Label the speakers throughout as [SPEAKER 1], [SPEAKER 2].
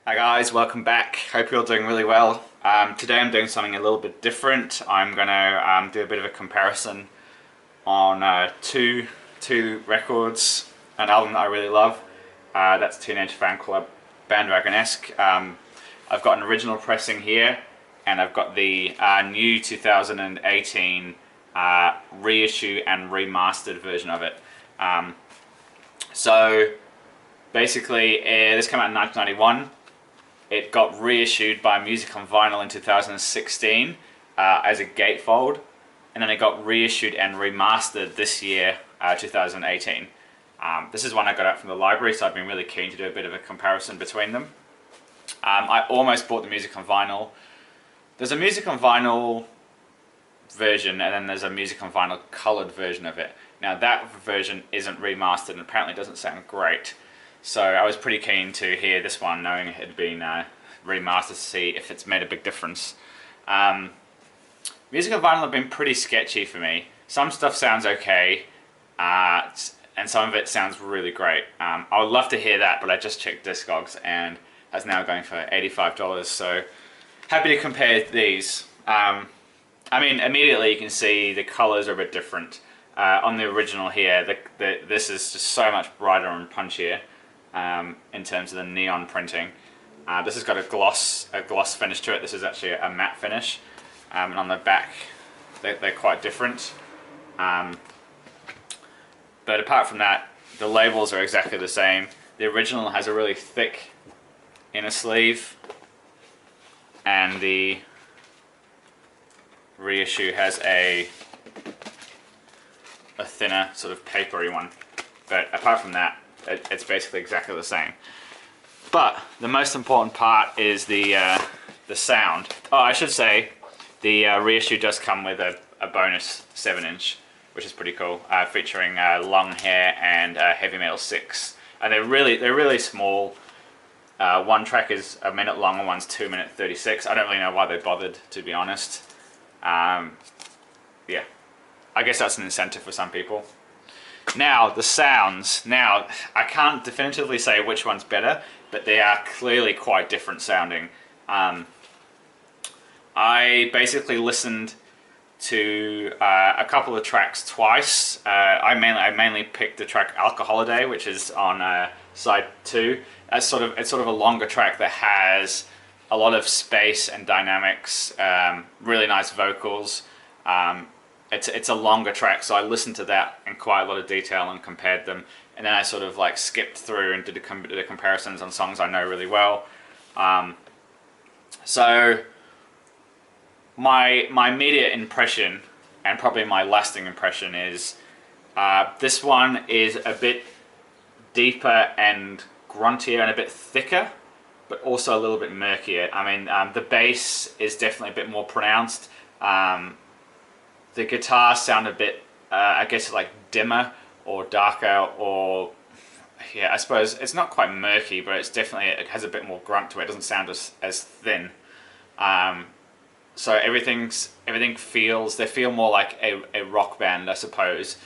[SPEAKER 1] Hi guys, welcome back. Hope you're doing really well. Today I'm doing something a little bit different. I'm going to do a bit of a comparison on two records, an album that I really love. That's Teenage Fanclub Bandwagonesque. I've got an original pressing here, and I've got the new 2018 reissue and remastered version of it. So basically, this came out in 1991. It got reissued by Music on Vinyl in 2016 as a gatefold, and then it got reissued and remastered this year, 2018. This is one I got out from the library, so I've been really keen to do a bit of a comparison between them. I almost bought the Music on Vinyl. There's a Music on Vinyl version, and then there's a Music on Vinyl coloured version of it. Now that version isn't remastered and apparently doesn't sound great. So I was pretty keen to hear this one, knowing it had been remastered, to see if it's made a big difference. Music on Vinyl have been pretty sketchy for me. Some stuff sounds okay, and some of it sounds really great. I would love to hear that, but I just checked Discogs and that's now going for $85. So happy to compare these. I mean, immediately you can see the colours are a bit different. On the original here, this is just so much brighter and punchier. In terms of the neon printing. This has got a gloss finish to it. This is actually a matte finish, and on the back they're quite different. But apart from that, the labels are exactly the same. The original has a really thick inner sleeve, and the reissue has a thinner sort of papery one. But apart from that, it's basically exactly the same. But the most important part is the sound. Oh, I should say the reissue does come with a bonus 7-inch, which is pretty cool, featuring Long Hair and Heavy Metal 6. And they're really small. One track is a minute long and one's 2 minute 36. I don't really know why they bothered, to be honest. Yeah, I guess that's an incentive for some people. Now, the sounds. Now, I can't definitively say which one's better, but they are clearly quite different sounding. I basically listened to a couple of tracks twice. I mainly picked the track Alcoholiday, which is on side 2. It's sort of a longer track that has a lot of space and dynamics, really nice vocals. It's a longer track, so I listened to that in quite a lot of detail and compared them, and then I sort of like skipped through and did the comparisons on songs I know really well. So my immediate impression, and probably my lasting impression, is this one is a bit deeper and gruntier and a bit thicker, but also a little bit murkier. I mean, the bass is definitely a bit more pronounced. The guitars sound a bit, I guess, like dimmer or darker, or yeah, I suppose it's not quite murky, but it has a bit more grunt to it. It doesn't sound as thin. So everything feels, they feel more like a rock band, I suppose.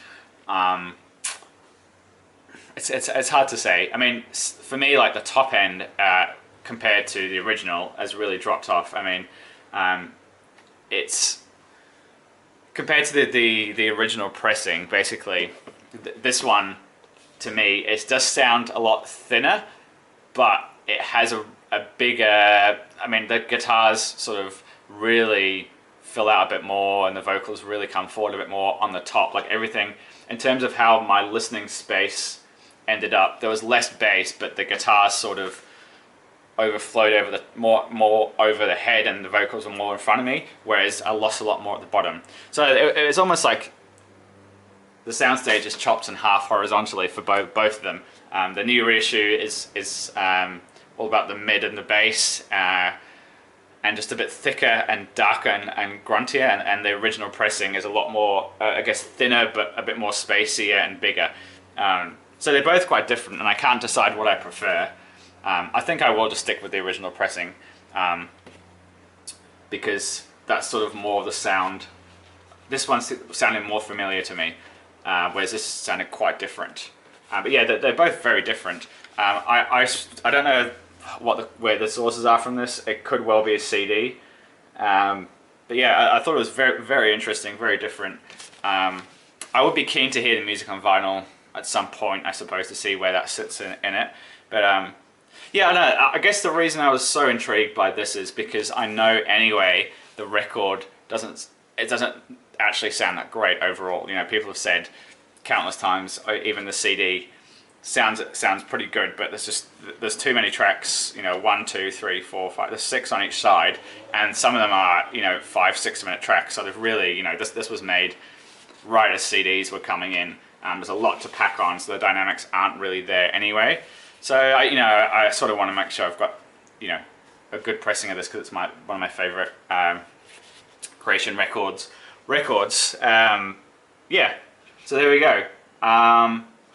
[SPEAKER 1] It's hard to say. I mean, for me, like the top end compared to the original has really dropped off. I mean, it's compared to the original pressing, basically, this one, to me, it does sound a lot thinner, but it has a bigger, I mean, the guitars sort of really fill out a bit more, and the vocals really come forward a bit more on the top. Like everything, in terms of how my listening space ended up, there was less bass, but the guitars sort of overflowed over the more over the head, and the vocals were more in front of me, whereas I lost a lot more at the bottom. So it's almost like the soundstage is chopped in half horizontally for both of them. The new reissue is all about the mid and the bass, and just a bit thicker and darker and gruntier, and the original pressing is a lot more, I guess, thinner, but a bit more spacier and bigger. So they're both quite different, and I can't decide what I prefer. I think I will just stick with the original pressing, because that's sort of more of the sound. This one's sounding more familiar to me, whereas this sounded quite different. But yeah, they're both very different. I don't know where the sources are from this. It could well be a CD. But yeah, I thought it was very, very interesting, very different. I would be keen to hear the music on vinyl at some point, I suppose, to see where that sits in it. But yeah, no, I guess the reason I was so intrigued by this is because I know anyway the record doesn't actually sound that great overall. You know, people have said countless times, even the CD sounds pretty good, but there's too many tracks. You know, 1, 2, 3, 4, 5. There's 6 on each side, and some of them are, you know, 5-6 minute tracks. So they've really, you know, this was made right as CDs were coming in. There's a lot to pack on, so the dynamics aren't really there anyway. So I sort of want to make sure I've got, you know, a good pressing of this because it's one of my favorite Creation records. Yeah. So there we go.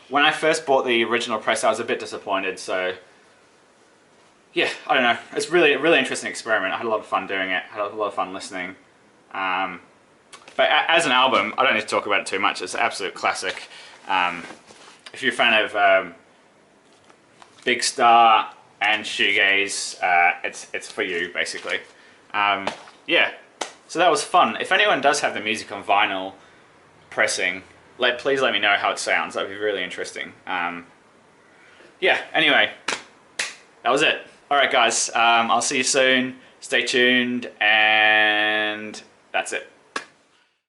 [SPEAKER 1] When I first bought the original press, I was a bit disappointed. So yeah, I don't know. It's really a really interesting experiment. I had a lot of fun doing it. I had a lot of fun listening. But as an album, I don't need to talk about it too much. It's an absolute classic. If you're a fan of Big Star and shoegaze, it's for you basically. Yeah. So that was fun. If anyone does have the music on vinyl pressing, please let me know how it sounds. That'd be really interesting. Yeah, anyway, that was it. Alright guys, I'll see you soon. Stay tuned, and that's it.